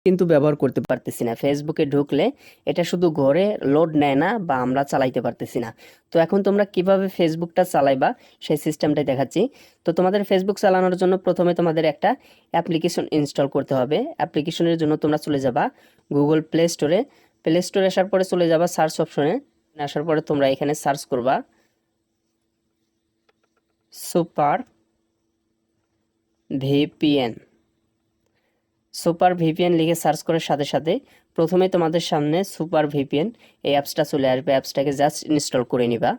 কিন্তু ব্যবহার করতে পারতেছি না। ফেসবুকে ঢুকলে এটা শুধু ঘরে লোড নেয় না বা আমরা চালাইতে পারতেছি না। তো এখন তোমরা কিভাবে ফেসবুকটা চালাইবা সেই সিস্টেমটাই দেখাচ্ছি। তো তোমাদের ফেসবুক চালানোর জন্য প্রথমে তোমাদের একটা অ্যাপ্লিকেশন ইনস্টল করতে হবে। অ্যাপ্লিকেশনের জন্য তোমরা চলে যাবা গুগল প্লে স্টোরে। প্লে স্টোরে আসার পরে চলে যাবা সার্চ অপশনে। আসার পরে তোমরা এখানে সার্চ করবা সুপার ভিপিএন। সুপার ভিপিএন লিখে সার্চ করার সাথে সাথে প্রথমে তোমাদের সামনে সুপার ভিপিএন এই অ্যাপসটা চলে আসবে। অ্যাপসটাকে জাস্ট ইনস্টল করে নিবা।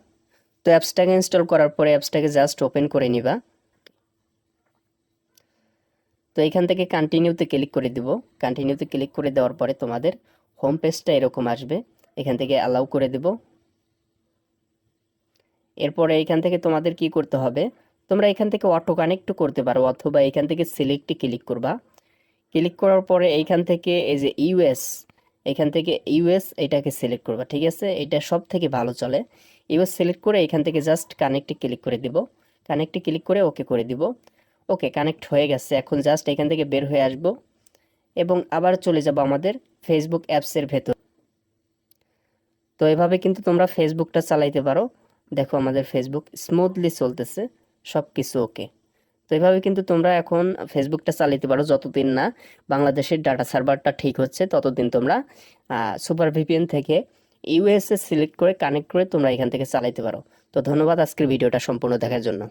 তো অ্যাপসটাকে ইনস্টল করার পরে অ্যাপসটাকে জাস্ট ওপেন করে নিবা। তো এখান থেকে কন্টিনিউতে ক্লিক করে দিব। কন্টিনিউতে ক্লিক করে দেওয়ার পরে তোমাদের হোম পেজটা এরকম আসবে। এখান থেকে অ্যালাউ করে দেব। এরপরে এখান থেকে তোমাদের কি করতে হবে, তোমরা এখান থেকে অটো কানেক্ট করতে পারো অথবা এখান থেকে সিলেক্টে ক্লিক করবা। ক্লিক করার পরে এইখান থেকে এই যে ইউএস, এখান থেকে ইউএস এটাকে সিলেক্ট করবা। ঠিক আছে, এটা সব থেকে ভালো চলে। ইউএস সিলেক্ট করে এখান থেকে জাস্ট কানেক্টে ক্লিক করে দিব। কানেক্টে ক্লিক করে ওকে করে দিব। ওকে, কানেক্ট হয়ে গেছে। এখন জাস্ট এখান থেকে বের হয়ে আসব এবং আবার চলে যাব আমাদের ফেসবুক অ্যাপসের ভেতর। তো এভাবে কিন্তু তোমরা ফেসবুকটা চালাইতে পারো। দেখো আমাদের ফেসবুক স্মুথলি চলতেছে, সব কিছু ওকে। তো এভাবে কিন্তু তোমরা এখন ফেসবুকটা চালাতে পারো যতদিন না বাংলাদেশের ডাটা সার্ভারটা ঠিক হচ্ছে, ততদিন তোমরা সুপার ভিপিএন থেকে ইউএসএ সিলেক্ট করে কানেক্ট করে তোমরা এখান থেকে চালাতে পারো। তো ধন্যবাদ আজকের ভিডিওটা সম্পূর্ণ দেখার জন্য।